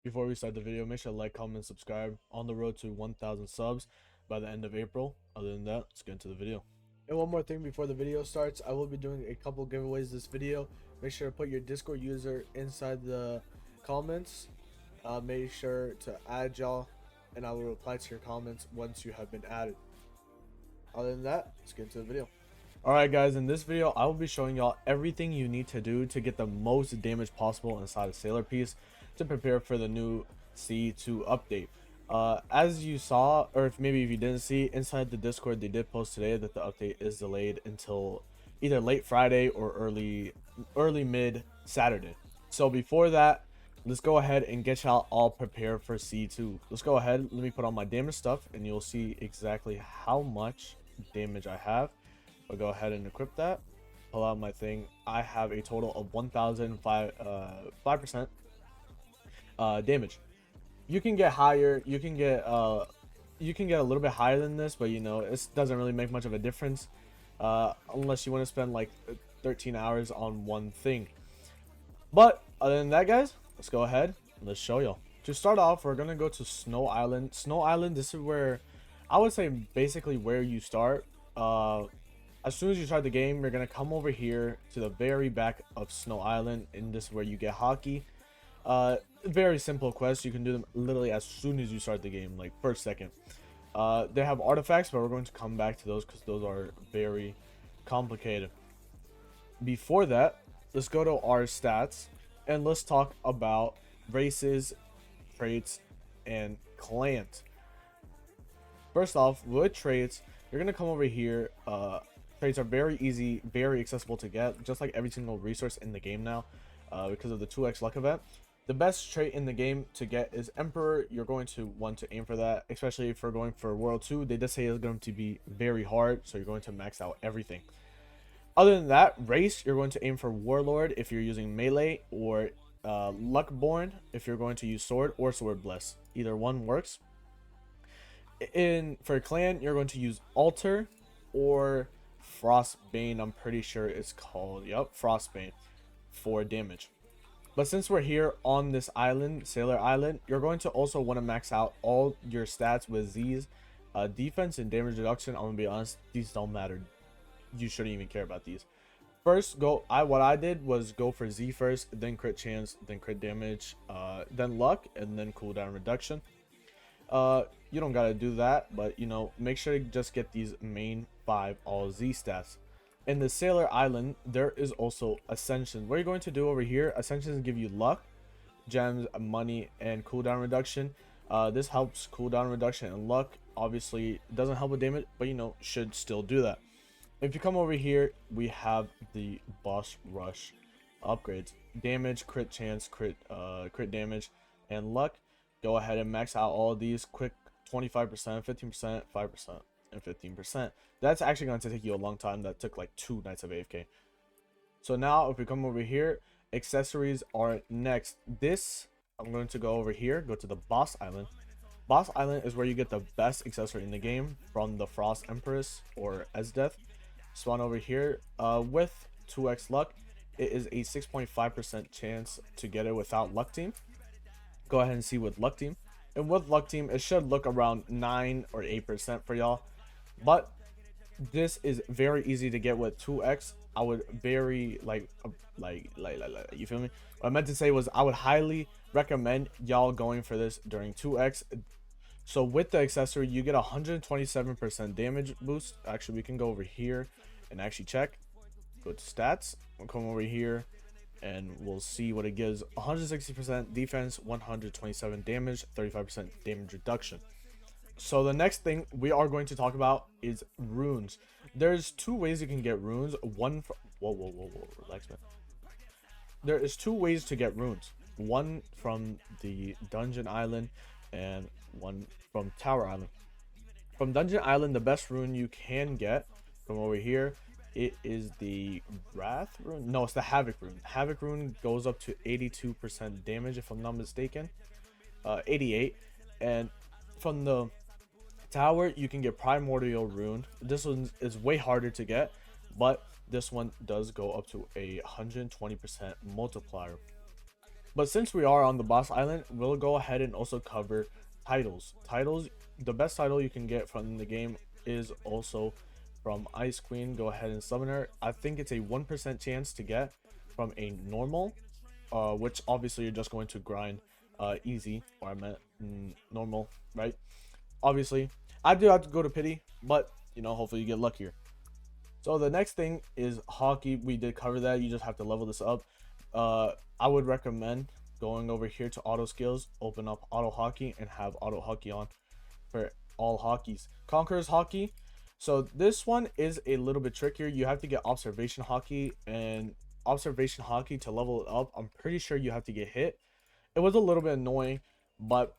Before we start the video, make sure to like, comment, and subscribe. On the road to 1,000 subs by the end of April. Other than that, let's get into the video. And one more thing before the video starts, I will be doing a couple giveaways this video. Make sure to put your Discord user inside the comments. Make sure to add y'all, and I will reply to your comments once you have been added. Other than that, let's get into the video. Alright guys, in this video, I will be showing y'all everything you need to do to get the most damage possible inside of Sailorpiece to prepare for the new C2 update. As you saw, or if you didn't see, inside the Discord they did post today that the update is delayed until either late Friday or early mid Saturday. So before that, let's go ahead and get y'all all prepared for C2. Let's go ahead, let me put on my damage stuff and you'll see exactly how much damage I have. I'll go ahead and equip that, pull out my thing. I have a total of 1,005% damage. You can get higher, you can get a little bit higher than this, but you know, it doesn't really make much of a difference unless you want to spend like 13 hours on one thing. But other than that, guys, let's go ahead and let's show y'all. To start off, we're gonna go to Snow Island. Snow Island, this is where I would say basically where you start. As soon as you start the game, you're gonna come over here to the very back of Snow Island, and this is where you get Haki. Very simple quests. You can do them literally as soon as you start the game, like first second. They have artifacts, but we're going to come back to those because those are very complicated. Before that, let's go to our stats and let's talk about races, traits, and clans. First off, with traits, you're gonna come over here. Traits are very easy, very accessible to get, just like every single resource in the game now, because of the 2x luck event. The best trait in the game to get is Emperor. You're going to want to aim for that, especially if we're going for World 2. They did say it's going to be very hard, so you're going to max out everything. Other than that, race, you're going to aim for Warlord if you're using melee, or Luckborn if you're going to use Sword or Sword Bless. Either one works. For clan, you're going to use Altar or Frostbane. I'm pretty sure it's called, yep, Frostbane for damage. But since we're here on this island, Sailor Island, you're going to also want to max out all your stats with Z's. Defense and damage reduction, I'm gonna be honest, these don't matter. You shouldn't even care about these. First, what I did was go for Z first, then crit chance, then crit damage, then luck, and then cooldown reduction. You don't gotta do that, but you know, make sure to just get these main 5 all Z stats. In the Sailor Island, there is also Ascensions. What you're going to do over here, Ascensions give you luck, gems, money, and cooldown reduction. This helps cooldown reduction and luck. Obviously, it doesn't help with damage, but you know, should still do that. If you come over here, we have the boss rush upgrades: damage, crit chance, crit damage, and luck. Go ahead and max out all of these quick. 25%, 15%, 5%, and 15%. That's actually going to take you a long time. That took like 2 nights of AFK. So now if we come over here, accessories are next. This, I'm going to go over here, go to the Boss Island. Boss Island is where you get the best accessory in the game from the Frost Empress or esdeath. Spawn over here with 2x luck. It is a 6.5% chance to get it without luck team. Go ahead and see with luck team. And with luck team, it should look around 9 or 8% for y'all. But this is very easy to get with 2x. I would very you feel me? What I meant to say was I would highly recommend y'all going for this during 2x. So with the accessory, you get 127% damage boost. Actually, we can go over here and actually check. Go to stats. We'll come over here and we'll see what it gives. 160% defense, 127 damage, 35% damage reduction. So the next thing we are going to talk about is runes. There's 2 ways you can get runes. One from relax, man. There is 2 ways to get runes. One from the Dungeon Island and one from Tower Island. From Dungeon Island, the best rune you can get from over here, it is the Wrath rune. No, it's the Havoc rune. Havoc rune goes up to 82% damage if I'm not mistaken. 88. And from the tower, you can get Primordial rune. This one is way harder to get, but this one does go up to a 120% multiplier. But since we are on the boss island, we'll go ahead and also cover titles. The best title you can get from the game is also from Ice Queen. Go ahead and summon her. I think it's a 1% chance to get from a normal, which obviously you're just going to grind easy, or I meant normal, right? Obviously, I do have to go to pity, but you know, hopefully you get luckier. So the next thing is Haki. We did cover that. You just have to level this up. I would recommend going over here to auto skills, open up auto Haki, and have auto Haki on for all Hakis. Conqueror's Haki. So this one is a little bit trickier. You have to get observation Haki, and observation Haki to level it up, I'm pretty sure you have to get hit. It was a little bit annoying, but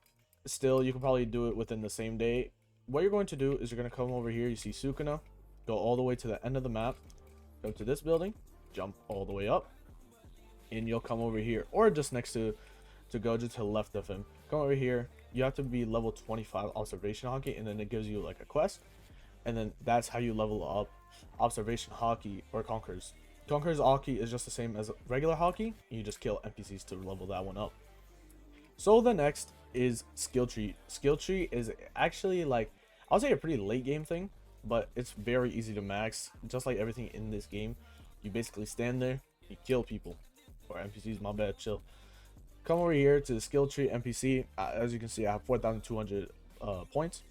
still you can probably do it within the same day. What you're going to do is you're going to come over here. You see Sukuna, go all the way to the end of the map, go to this building, jump all the way up, and you'll come over here, or just next to Gojo to the left of him. Come over here. You have to be level 25 observation Haki, and then it gives you like a quest, and then that's how you level up observation Haki or Conqueror's. Conqueror's Haki is just the same as regular Haki. You just kill NPCs to level that one up. So the next is skill tree. Skill tree is actually like, I'll say a pretty late game thing, but it's very easy to max. Just like everything in this game, you basically stand there, you kill people, or NPCs, my bad, chill. Come over here to the skill tree NPC. As you can see, I have 4,200 points.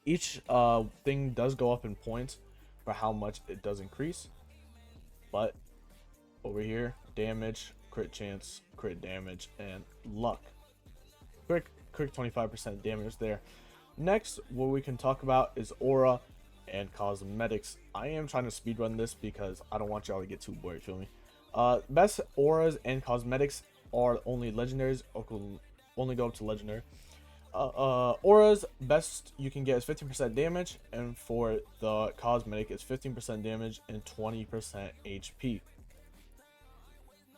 Each thing does go up in points for how much it does increase. But over here, damage, crit chance, crit damage, and luck. Quick 25% damage there. Next, what we can talk about is aura and cosmetics. I am trying to speedrun this because I don't want y'all to get too bored, feel me? Best auras and cosmetics are only legendaries, or only go up to legendary. Auras, best you can get is 15% damage, and for the cosmetic it's 15% damage and 20% HP.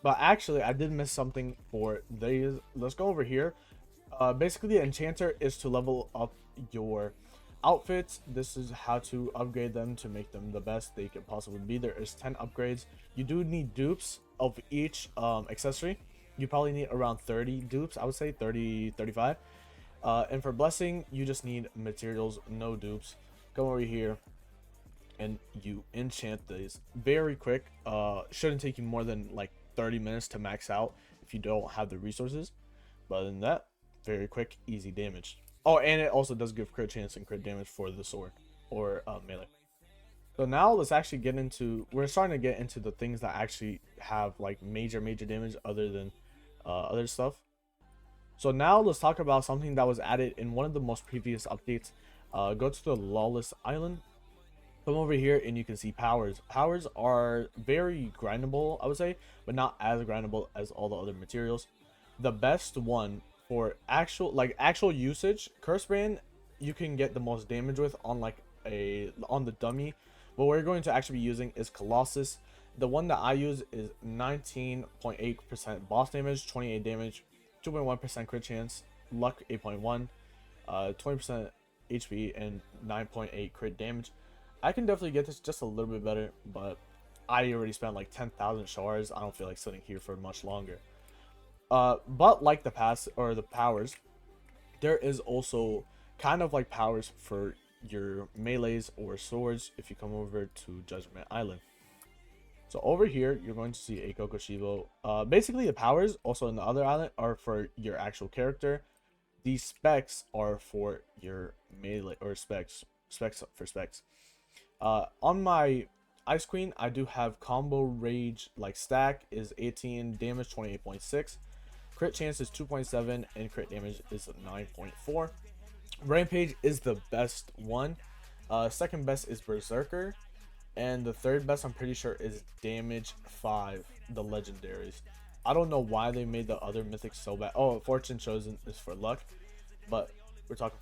But actually, I did miss something for these. Let's go over here. Basically, the enchanter is to level up your outfits. This is how to upgrade them to make them the best they can possibly be. There is 10 upgrades. You do need dupes of each accessory. You probably need around 30 dupes. I would say 30, 35. And for blessing, you just need materials, no dupes. Come over here and you enchant these very quick. Shouldn't take you more than like 30 minutes to max out if you don't have the resources. But other than that, very quick, easy damage. Oh, and it also does give crit chance and crit damage for the sword or melee. So now let's actually get into, we're starting to get into the things that actually have like major damage other than other stuff. So now let's talk about something that was added in one of the most previous updates. Go to the Lawless Island. Come over here and you can see powers. Powers are very grindable, I would say, but not as grindable as all the other materials. The best one for actual usage, Curse Brand, you can get the most damage with on on the dummy. What we're going to actually be using is Colossus. The one that I use is 19.8% boss damage, 28 damage, 2.1% crit chance, luck 8.1, 20% HP, and 9.8 crit damage. I can definitely get this just a little bit better, but I already spent like 10,000 shards. I don't feel like sitting here for much longer. But like the powers, there is also kind of like powers for your melees or swords if you come over to Judgment Island. So over here, you're going to see a kokushibo. Basically, the powers also in the other island are for your actual character. These specs are for your melee, or specs for specs. On my Ice Queen, I do have combo rage like stack is 18, damage 28.6, crit chance is 2.7, and crit damage is 9.4. Rampage is the best one. Second best is Berserker. And the third best, I'm pretty sure, is damage 5, the legendaries. I don't know why they made the other mythics so bad. Oh, Fortune Chosen is for luck, but we're talking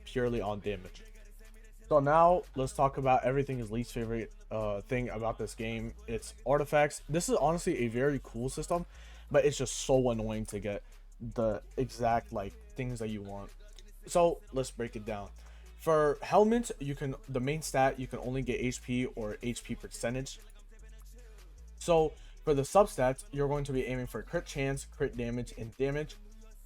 purely on damage. So now let's talk about everything's least favorite thing about this game. It's artifacts. This is honestly a very cool system, but it's just so annoying to get the exact like things that you want. So let's break it down. For helmets, the main stat, you can only get HP or HP percentage. So For the substats, you're going to be aiming for crit chance, crit damage, and damage.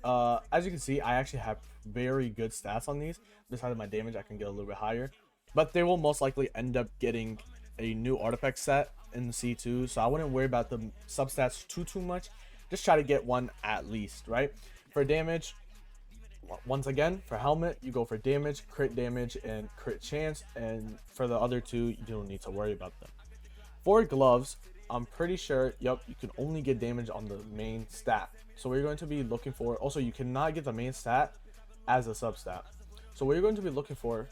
As you can see, I actually have very good stats on these. Besides my damage, I can get a little bit higher, but they will most likely end up getting a new artifact set in C2, so I wouldn't worry about the substats too much. Just try to get one at least, right? For damage, once again, for helmet, you go for damage, crit damage, and crit chance, and for the other two, you don't need to worry about them. For gloves, I'm pretty sure, yep, you can only get damage on the main stat. So we're going to be looking for, also you cannot get the main stat as a substat. So what you're going to be looking for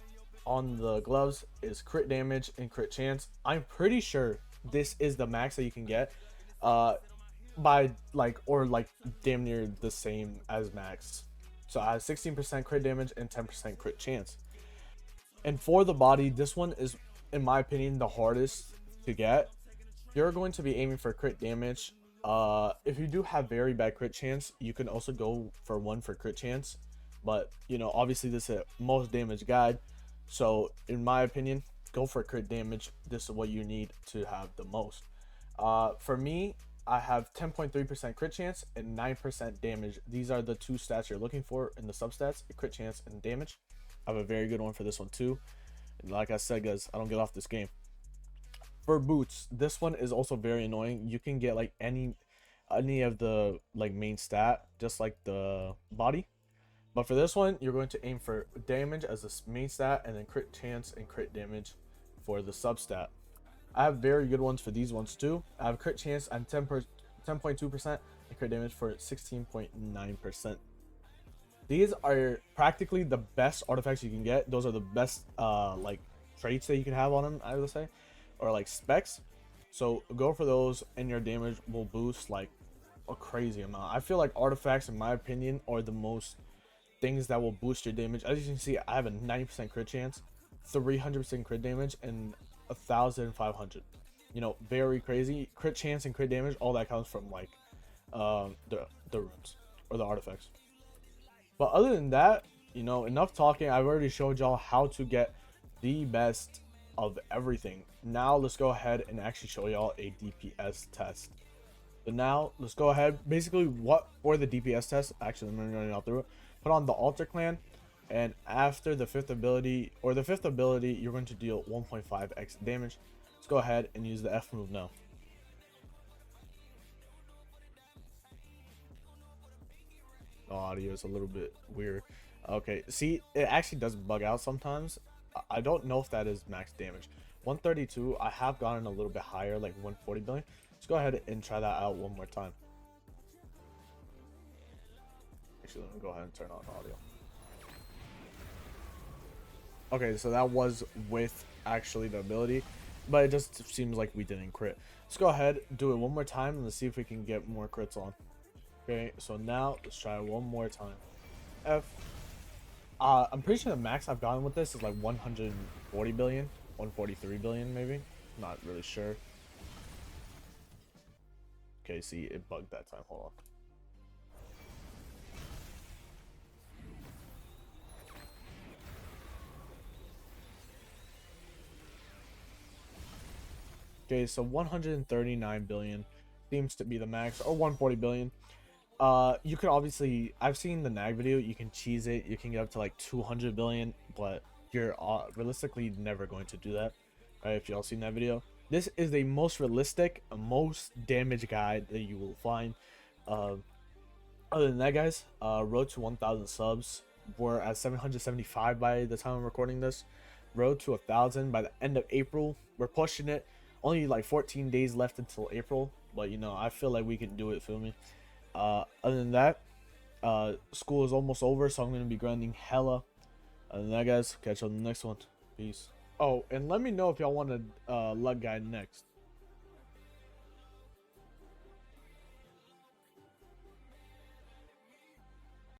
on the gloves is crit damage and crit chance. I'm pretty sure this is the max that you can get by like, or like damn near the same as max. So I have 16% crit damage and 10% crit chance. And for the body, this one is, in my opinion, the hardest to get. You're going to be aiming for crit damage. If you do have very bad crit chance, you can also go for one for crit chance. But, you know, obviously this is a most damage guide. So, in my opinion, go for crit damage. This is what you need to have the most. For me, I have 10.3% crit chance and 9% damage. These are the two stats you're looking for in the substats, crit chance and damage. I have a very good one for this one too. And like I said, guys, I don't get off this game. For boots, this one is also very annoying. You can get like any of the like main stat, just like the body. But for this one, you're going to aim for damage as the main stat, and then crit chance and crit damage for the substat. I have very good ones for these ones too. I have crit chance on 10.2% and crit damage for 16.9%. These are practically the best artifacts you can get. Those are the best like traits that you can have on them, I would say, or like specs. So go for those, and your damage will boost like a crazy amount. I feel like artifacts, in my opinion, are the most things that will boost your damage. As you can see, I have a 90% crit chance, 300% crit damage, and 1,500. You know, very crazy. Crit chance and crit damage, all that comes from like the runes or the artifacts. But other than that, you know, enough talking. I've already showed y'all how to get the best of everything. Now let's go ahead and actually show y'all a DPS test. So now let's go ahead. Basically, what for the DPS test? Actually, I'm running y'all through it. Put on the altar clan, and after the fifth ability, you're going to deal 1.5x damage. Let's go ahead and use the F move now. Audio is a little bit weird. Okay, see, it actually does bug out sometimes. I don't know if that is max damage. 132, I have gotten a little bit higher, like 140 billion. Let's go ahead and try that out one more time. Actually, let me go ahead and turn on audio. Okay, so that was with actually the ability, but it just seems like we didn't crit. Let's go ahead, do it one more time, and let's see if we can get more crits on. Okay, so now let's try one more time. F. I'm pretty sure the max I've gotten with this is like 140 billion, 143 billion maybe. Not really sure. Okay, see, it bugged that time. Hold on. Okay, so 139 billion seems to be the max, or 140 billion. You could obviously, I've seen the nag video, you can cheese it, you can get up to like 200 billion, but you're realistically never going to do that, right? If y'all seen that video, this is the most realistic, most damage guide that you will find. Other than that, guys, road to 1,000 subs. We're at 775 by the time I'm recording this. Road to 1,000 by the end of April. We're pushing it. Only like 14 days left until April, but you know, I feel like we can do it. Feel me? Other than that, school is almost over, so I'm gonna be grinding hella. Other than that, guys, catch you on the next one. Peace. Oh, and let me know if y'all want a luck guide next.